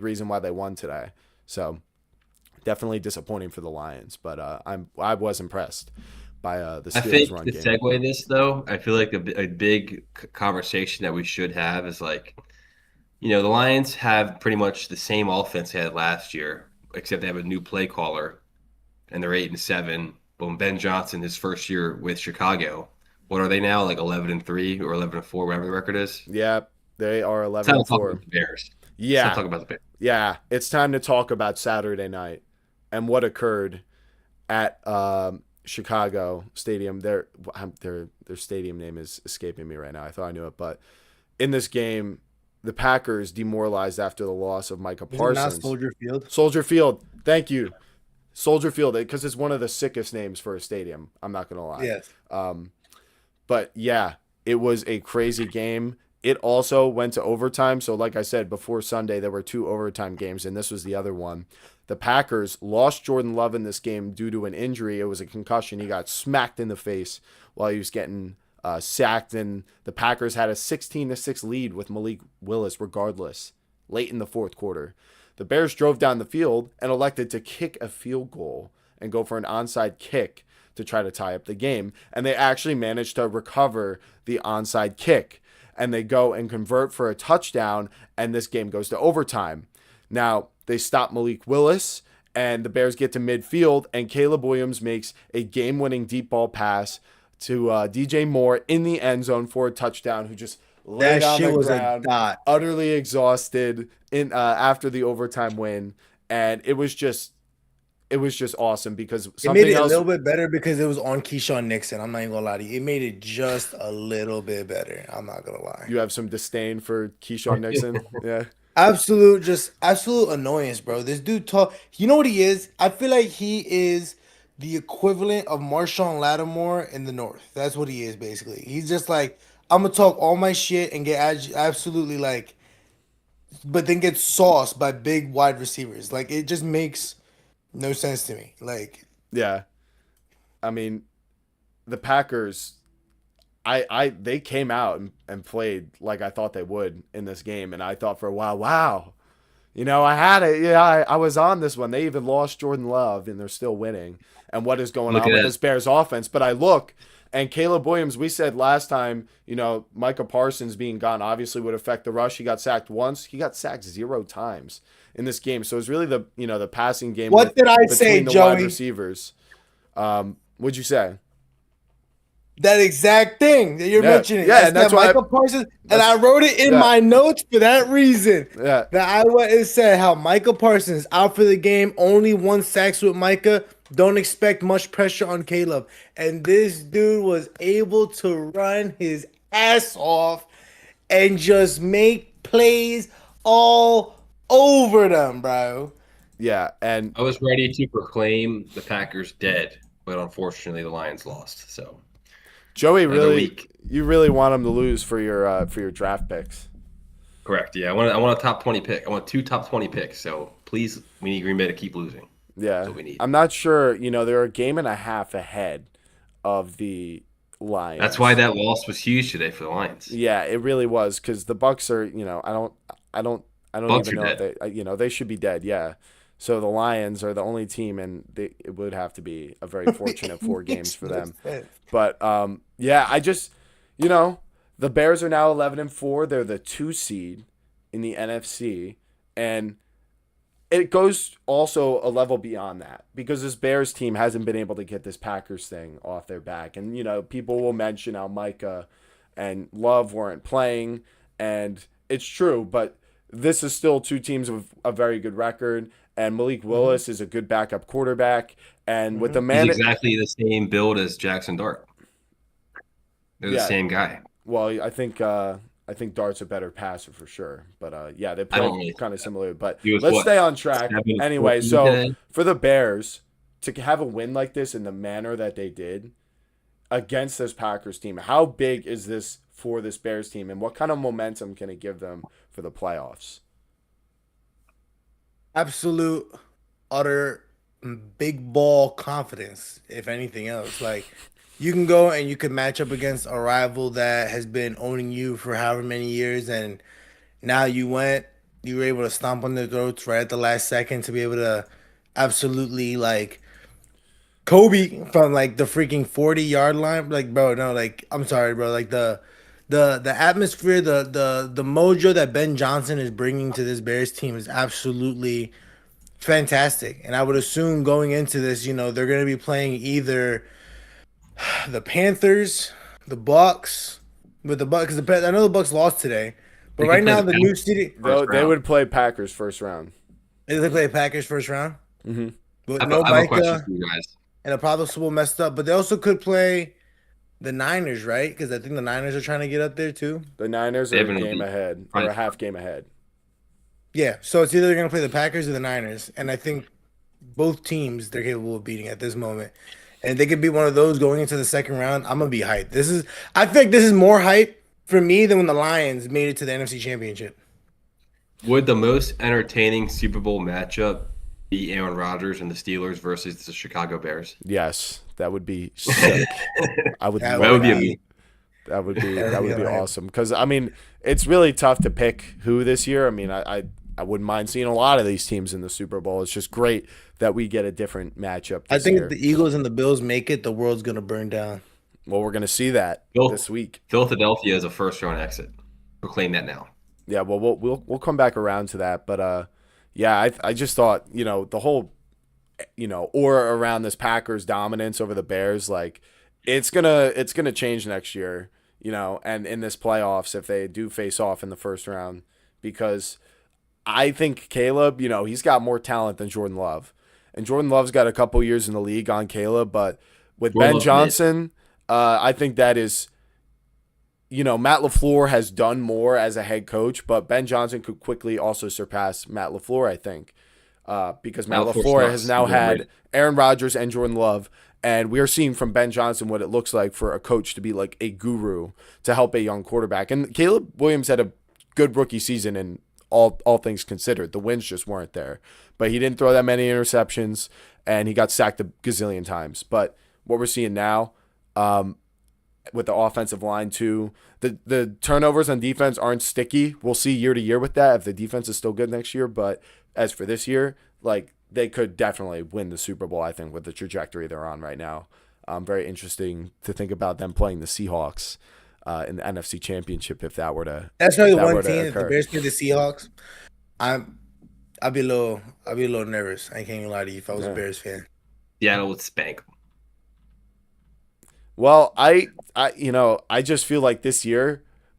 reason why they won today. So definitely disappointing for the Lions, but I was impressed by the I Steelers' think run to game. segue this though, I feel like a big conversation that we should have is like, the Lions have pretty much the same offense they had last year, except they have a new play caller and they're 8-7. Boom, Ben Johnson, his first year with Chicago. What are they now? Like 11-3 or 11-4, whatever the record is. Yeah, they are It's 11 time and to talk about 4. the Bears. It's time to Yeah, talk about the Bears. yeah, it's time to talk about Saturday night and what occurred at Chicago Stadium. Their stadium name is escaping me right now. I thought I knew it, but in this game, the Packers demoralized after the loss of Micah Is it not Parsons. Soldier Field? Soldier Field. Thank you. Soldier Field, because it's one of the sickest names for a stadium. I'm not gonna lie. Yes. But yeah, it was a crazy game. It also went to overtime. So, like I said, before Sunday, there were two overtime games, and this was the other one. The Packers lost Jordan Love in this game due to an injury. It was a concussion. He got smacked in the face while he was getting sacked, and the Packers had a 16-6 lead with Malik Willis, regardless, late in the fourth quarter. The Bears drove down the field and elected to kick a field goal and go for an onside kick to try to tie up the game. And they actually managed to recover the onside kick. And they go and convert for a touchdown, and this game goes to overtime. Now, they stop Malik Willis, and the Bears get to midfield, and Caleb Williams makes a game-winning deep ball pass to DJ Moore in the end zone for a touchdown, who just laid That on shit the was a ground, dot. utterly exhausted in after the overtime win. And it was just awesome because It made something it a else. little bit better because it was on Keyshawn Nixon. I'm not even gonna lie to you. It made it just a little bit better. I'm not gonna lie. You have some disdain for Keyshawn Nixon. Yeah. Just absolute annoyance, bro. This dude talk. You know what he is? I feel like he is the equivalent of Marshawn Lattimore in the North. That's what he is basically. He's just like, I'm gonna talk all my shit and get absolutely like, but then get sauced by big wide receivers. Like it just makes no sense to me. Like Yeah. I mean, the Packers, they came out and played like I thought they would in this game, and I thought for a while, wow, I had it. Yeah, I was on this one. They even lost Jordan Love, and they're still winning. And what is going Look on at with that. this Bears offense? But I look, and Caleb Williams, we said last time, Micah Parsons being gone obviously would affect the rush. He got sacked once. He got sacked 0 times in this game. So it's really the passing game what with did I say, between the wide Joey? receivers. What'd you say? That exact thing that you're Yeah, mentioning. yeah, That's and that's that why. Michael Parsons, and That's I wrote it in yeah, my notes for that reason. yeah, That I went and said how Michael Parsons out for the game, only one sacks with Micah. Don't expect much pressure on Caleb. And this dude was able to run his ass off and just make plays all over them, bro. yeah, and I was ready to proclaim the Packers dead, but unfortunately the Lions lost. So Joey another really, week. you really want him to lose for your draft picks. Correct. Yeah, I want a top 20 pick. I want two top 20 picks. So please, we need Green Bay to keep losing. That's Yeah, what we need. I'm not sure. They're a game and a half ahead of the That's why Lions. that loss was huge today for the Lions. Yeah, it really was because the Bucks are. I don't, I don't Bucks even are know if dead. they should be dead. Yeah, so the Lions are the only team, and it would have to be a very fortunate four It games makes for no them. sense. But yeah, you know, the Bears are now 11 and 4. They're the 2 seed in the NFC, and it goes also a level beyond that because this Bears team hasn't been able to get this Packers thing off their back. And people will mention how Micah and Love weren't playing, and it's true, but this is still two teams with a very good record. And Malik Hmm. Willis is a good backup quarterback, and with the Hmm. He's man, exactly the same build as Jackson Dart. They're the yeah. same guy. Well, I think Dart's a better passer for sure, but yeah, they I play don't really kind think of that. similar. But He was let's what, stay on track 7 anyway. So today? for the Bears to have a win like this in the manner that they did against this Packers team, how big is this for this Bears team, and what kind of momentum can it give them for the playoffs? Absolute, utter, big ball confidence, if anything else. Like, you can go and you could match up against a rival that has been owning you for however many years, and now you went. you were able to stomp on their throats right at the last second to be able to absolutely like Kobe from like the freaking 40-yard line. Like, bro, no, like I'm sorry, bro. Like the atmosphere, the mojo that Ben Johnson is bringing to this Bears team is absolutely fantastic. And I would assume going into this, they're going to be playing either the Panthers, the Bucks, with the Bucks. Because I know the Bucks lost today, but They could right play now the the new Packers city first They round. would play Packers first round. they play Packers first round Hmm. with no I have a question Micah for you guys. and a possible messed up. But they also could play the Niners, right? Because I think the Niners are trying to get up there too. The Niners They are a haven't game really ahead or tried. a half game ahead. Yeah, so it's either they're gonna play the Packers or the Niners, and I think both teams they're capable of beating at this moment, and they could be one of those going into the second round. I'm gonna be hyped. I think this is more hype for me than when the Lions made it to the NFC Championship. Would the most entertaining Super Bowl matchup be Aaron Rodgers and the Steelers versus the Chicago Bears? Yes, that would be sick. I would That That love would be that. amazing. That would be hilarious. awesome. Because I mean, it's really tough to pick who this year. I mean, I wouldn't mind seeing a lot of these teams in the Super Bowl. It's just great that we get a different matchup I this think year. if the Eagles and the Bills make it, the world's gonna burn down. Well, we're gonna see that Phil- this week. Philadelphia is a first round exit. Proclaim that now. Yeah, well, we'll come back around to that, but yeah, I just thought the whole aura around this Packers dominance over the Bears, like it's gonna change next year, and in this playoffs if they do face off in the first round, because I think Caleb, he's got more talent than Jordan Love, and Jordan Love's got a couple years in the league on Caleb, but with Jordan Ben Love's Johnson, I think that is. Matt LaFleur has done more as a head coach, but Ben Johnson could quickly also surpass Matt LaFleur, I think, because Matt Matt LaFleur LaFleur sucks. has now He's had overrated. Aaron Rodgers and Jordan Love, and we are seeing from Ben Johnson what it looks like for a coach to be like a guru to help a young quarterback. And Caleb Williams had a good rookie season, and all things considered, the wins just weren't there. But he didn't throw that many interceptions, and he got sacked a gazillion times. But what we're seeing now, with the offensive line too. The turnovers on defense aren't sticky. We'll see year to year with that if the defense is still good next year. But as for this year, like they could definitely win the Super Bowl, I think, with the trajectory they're on right now. Very interesting to think about them playing the Seahawks in the NFC Championship if that were to That's probably if the that one were to team. If the occur. Bears play the Seahawks, I'm I'd be a little nervous. I can't even lie to you if I was a Yeah. Bears fan. Seattle would spank. Well, I just feel like this year